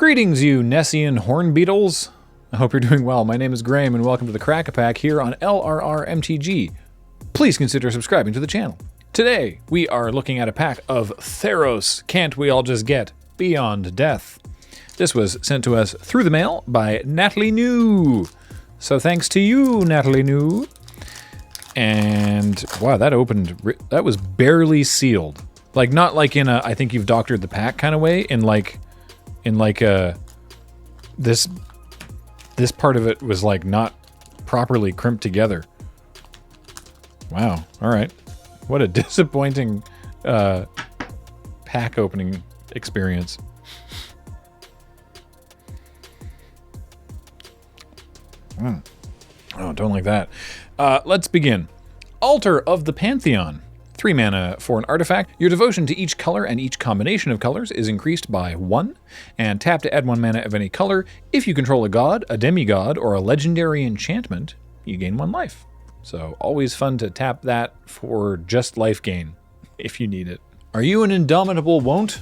Greetings, you Nessian horn beetles. I hope you're doing well. My name is Graham, and welcome to the Crack-A-Pack here on LRRMTG. Please consider subscribing to the channel. Today, we are looking at a pack of Theros Can't We All Just Get Beyond Death. This was sent to us through the mail by Natalie New. So thanks to you, Natalie New. And wow, that was barely sealed. Like, not like in a I think you've doctored the pack kind of way, this part of it was like not properly crimped together. Wow. All right. What a disappointing pack opening experience. Oh, don't like that. Let's begin. Altar of the Pantheon. 3 mana for an artifact. Your devotion to each color and each combination of colors is increased by 1, and tap to add 1 mana of any color. If you control a god, a demigod, or a legendary enchantment, you gain 1 life. So always fun to tap that for just life gain, if you need it. Are you an indomitable won't?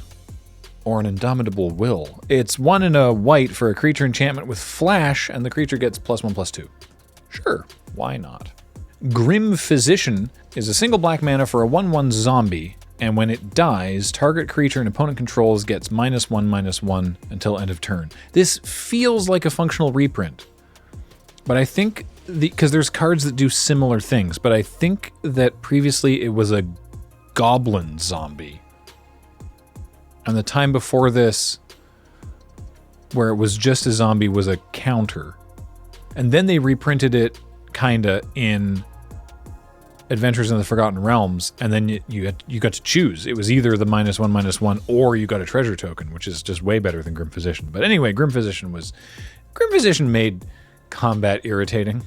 Or an indomitable will? It's 1 and a white for a creature enchantment with flash, and the creature gets +1/+2. Sure, why not? Grim Physician is a single black mana for a 1/1 zombie, and when it dies, target creature an opponent controls gets -1/-1 until end of turn. This feels like a functional reprint, but I think, because there's cards that do similar things, but I think that previously it was a goblin zombie. And the time before this, where it was just a zombie, was a counter. And then they reprinted it kinda in Adventures in the Forgotten Realms, and then you got to choose. It was either the -1/-1, or you got a treasure token, which is just way better than Grim Physician. But anyway, Grim Physician made combat irritating.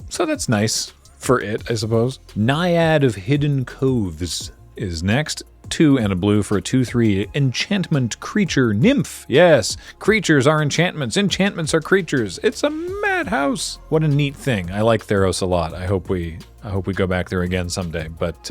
So that's nice for it, I suppose. Naiad of Hidden Coves is next. 2 and a blue for a 2/3 enchantment creature nymph. Yes, creatures are enchantments. Enchantments are creatures. It's a madhouse. What a neat thing. I like Theros a lot. I hope we go back there again someday. But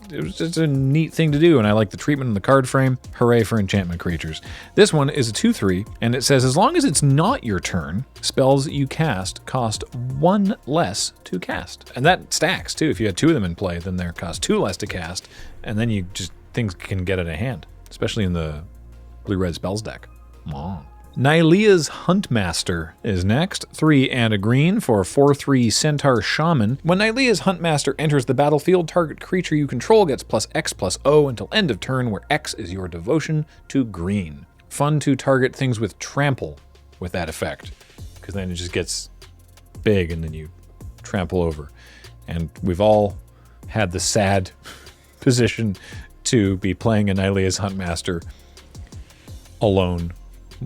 it was just a neat thing to do, and I like the treatment in the card frame. Hooray for enchantment creatures. This one is a 2/3, and it says, as long as it's not your turn, spells you cast cost 1 less to cast. And that stacks, too. If you had 2 of them in play, then they cost 2 less to cast, and then things can get out of hand, especially in the blue-red spells deck. Aww. Nylea's Huntmaster is next. 3 and a green for a 4/3 Centaur Shaman. When Nylea's Huntmaster enters the battlefield, target creature you control gets +X/+O until end of turn, where X is your devotion to green. Fun to target things with trample with that effect, because then it just gets big and then you trample over. And we've all had the sad position to be playing a Nylea's Huntmaster alone,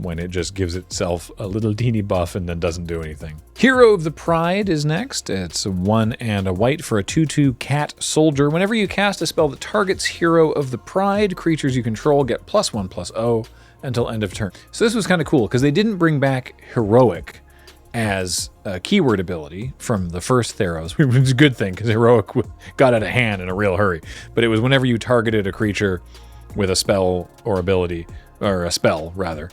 when it just gives itself a little teeny buff and then doesn't do anything. Hero of the Pride is next. It's a 1 and a white for a 2/2 cat soldier. Whenever you cast a spell that targets Hero of the Pride, creatures you control get +1/+O until end of turn. So this was kind of cool, because they didn't bring back Heroic as a keyword ability from the first Theros, which was a good thing, because Heroic got out of hand in a real hurry. But it was whenever you targeted a creature with a spell or ability, or a spell, rather,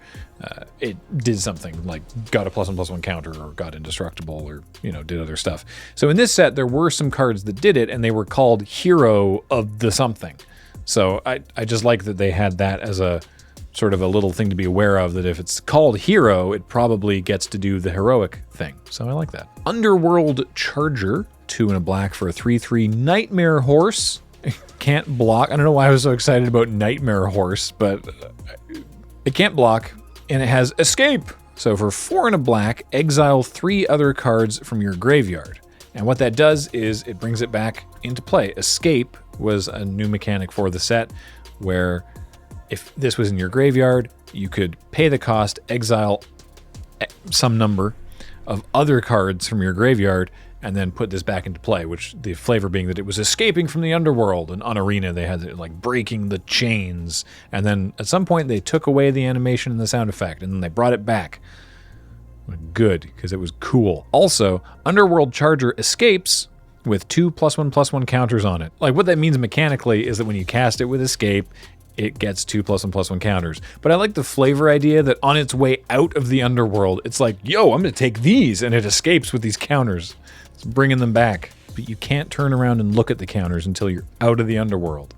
it did something, like got a +1/+1 counter, or got indestructible, or, did other stuff. So in this set, there were some cards that did it, and they were called Hero of the something. So I just like that they had that as a sort of a little thing to be aware of, that if it's called Hero, it probably gets to do the heroic thing. So I like that. Underworld Charger, 2 and a black for a 3/3 Nightmare Horse. Can't block. I don't know why I was so excited about Nightmare Horse, but it can't block, and it has Escape. So for 4 and a black, exile 3 other cards from your graveyard. And what that does is it brings it back into play. Escape was a new mechanic for the set, where if this was in your graveyard, you could pay the cost, exile some number of other cards from your graveyard, and then put this back into play, which the flavor being that it was escaping from the underworld. And on Arena, they had it like breaking the chains. And then at some point, they took away the animation and the sound effect, and then they brought it back. Good, because it was cool. Also, Underworld Charger escapes with 2 +1/+1 counters on it. Like, what that means mechanically is that when you cast it with Escape, it gets 2+1/+1 counters. But I like the flavor idea that on its way out of the underworld, it's like, yo, I'm going to take these, and it escapes with these counters. It's bringing them back. But you can't turn around and look at the counters until you're out of the underworld.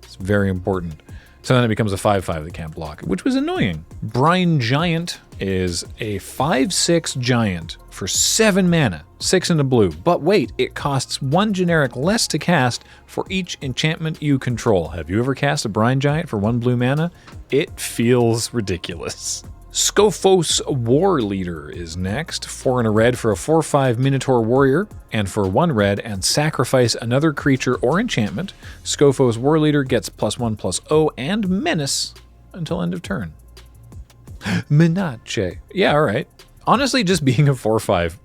It's very important. So then it becomes a 5/5 that can't block, which was annoying. Brine Giant is a 5/6 giant for 7 mana, 6 in a blue. But wait, it costs 1 generic less to cast for each enchantment you control. Have you ever cast a Brine Giant for 1 blue mana? It feels ridiculous. Skophos War Leader is next. 4 and a red for a 4/5 Minotaur Warrior, and for 1 red and sacrifice another creature or enchantment. Skophos War Leader gets +1/+0 and Menace until end of turn. Menace. Yeah, alright. Honestly, just being a 4/5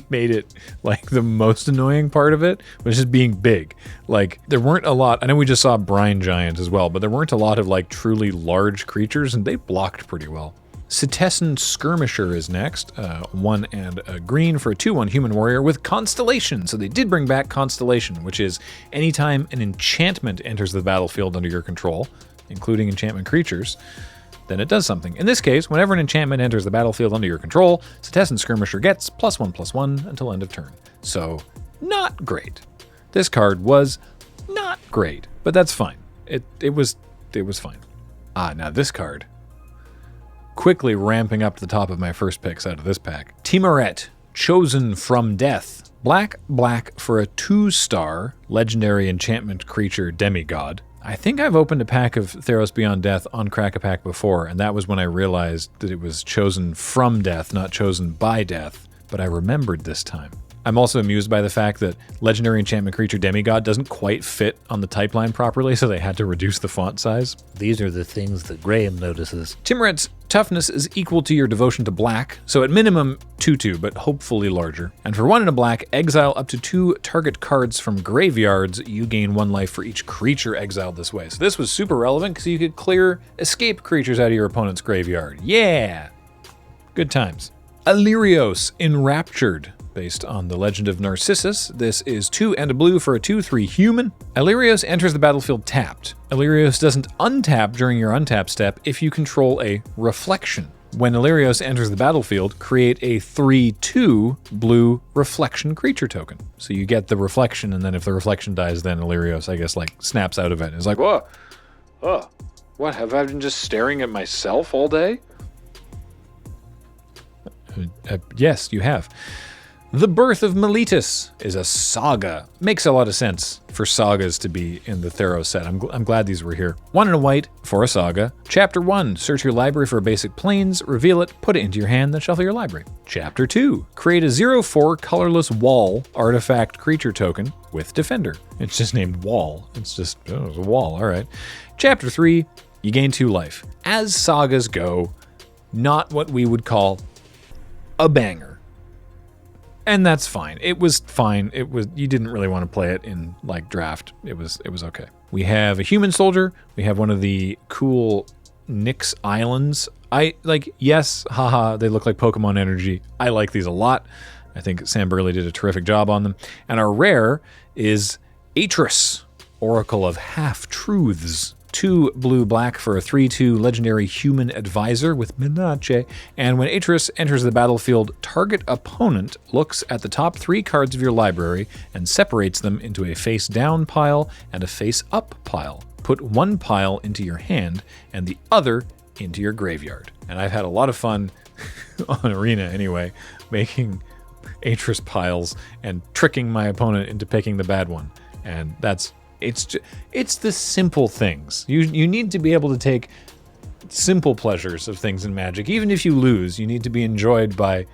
made it like the most annoying part of it was just being big. Like, there weren't a lot. I know we just saw Brine Giant as well, but there weren't a lot of like truly large creatures, and they blocked pretty well. Attn Skirmisher is next. 1 and a green for a 2/1 human warrior with Constellation. So they did bring back Constellation, which is anytime an enchantment enters the battlefield under your control, including enchantment creatures, then it does something. In this case, whenever an enchantment enters the battlefield under your control, Attn Skirmisher gets +1/+1 until end of turn. So, not great. This card was not great, but that's fine. It was fine. Now this card. Quickly ramping up to the top of my first picks out of this pack. Timoret, Chosen from Death. Black for a 2-star legendary enchantment creature demigod. I think I've opened a pack of Theros Beyond Death on Crack-A-Pack before, and that was when I realized that it was chosen from death, not chosen by death, but I remembered this time. I'm also amused by the fact that legendary enchantment creature demigod doesn't quite fit on the type line properly, so they had to reduce the font size. These are the things that Graham notices. Timoret's toughness is equal to your devotion to black, so at minimum 2/2, but hopefully larger. And for 1 and a black, exile up to 2 target cards from graveyards. You gain 1 life for each creature exiled this way. So this was super relevant because you could clear escape creatures out of your opponent's graveyard. Yeah! Good times. Illyrios Enraptured. Based on the Legend of Narcissus, this is 2 and a blue for a 2/3 human. Illyrios enters the battlefield tapped. Illyrios doesn't untap during your untap step if you control a reflection. When Illyrios enters the battlefield, create a 3/2 blue reflection creature token. So you get the reflection, and then if the reflection dies, then Illyrios, I guess, like snaps out of it. It's like, whoa, oh, what, have I been just staring at myself all day? Yes, you have. The Birth of Meletus is a saga. Makes a lot of sense for sagas to be in the Theros set. I'm glad these were here. 1 and a white for a saga. Chapter 1, search your library for basic planes, reveal it, put it into your hand, then shuffle your library. Chapter 2, create a 0/4 colorless wall artifact creature token with Defender. It's just named Wall. It's just, oh, it's a wall, all right. Chapter 3, you gain 2 life. As sagas go, not what we would call a banger. And that's fine. It was fine. You didn't really want to play it in like draft. It was okay. We have a human soldier. We have one of the cool Nyx Islands. Yes, haha, they look like Pokemon Energy. I like these a lot. I think Sam Burley did a terrific job on them. And our rare is Atris, Oracle of Half-Truths. 2 blue-black for a 3/2 legendary human advisor with Menace. And when Atris enters the battlefield, target opponent looks at the top 3 cards of your library and separates them into a face-down pile and a face-up pile. Put 1 pile into your hand and the other into your graveyard. And I've had a lot of fun on Arena anyway, making Atris piles and tricking my opponent into picking the bad one. And it's the simple things. You need to be able to take simple pleasures of things in Magic. Even if you lose, you need to be enjoyed by...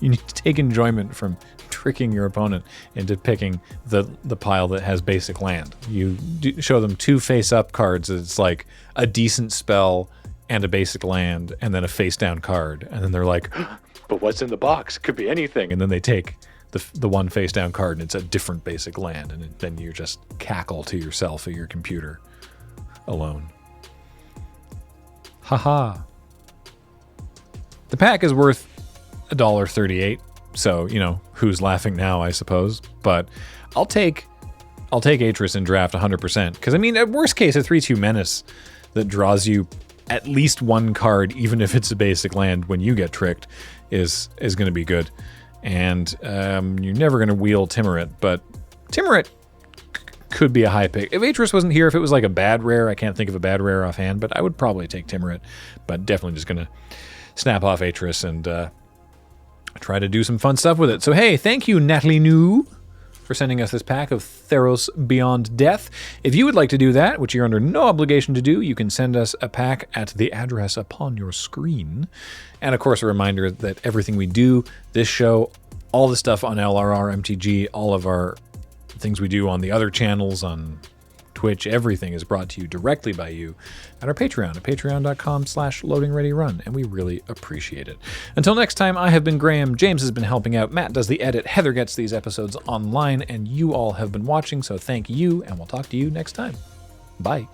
You need to take enjoyment from tricking your opponent into picking the pile that has basic land. You show them 2 face-up cards. It's like a decent spell and a basic land, and then a face-down card. And then they're like, but what's in the box? Could be anything. And then they take the 1 face-down card, and it's a different basic land, and then you just cackle to yourself at your computer alone. Haha. The pack is worth $1.38, so, who's laughing now, I suppose. But I'll take I'll take Atris in draft 100%. Because, I mean, at worst case, a 3-2 Menace that draws you at least one card, even if it's a basic land when you get tricked, is going to be good. And you're never going to wheel Timurit, but Timurit could be a high pick. If Atris wasn't here, if it was like a bad rare, I can't think of a bad rare offhand, but I would probably take Timurit. But definitely just going to snap off Atris and try to do some fun stuff with it. So hey, thank you, Natalie New, for sending us this pack of Theros Beyond Death. If you would like to do that, which you're under no obligation to do, you can send us a pack at the address upon your screen. And of course, a reminder that everything we do, this show, all the stuff on LRRMTG, all of our things we do on the other channels, on Twitch, everything is brought to you directly by you at our Patreon at patreon.com/loadingreadyrun, and we really appreciate it. Until next time, I have been Graham, James has been helping out, Matt does the edit, Heather gets these episodes online, and you all have been watching, so thank you, and we'll talk to you next time. Bye.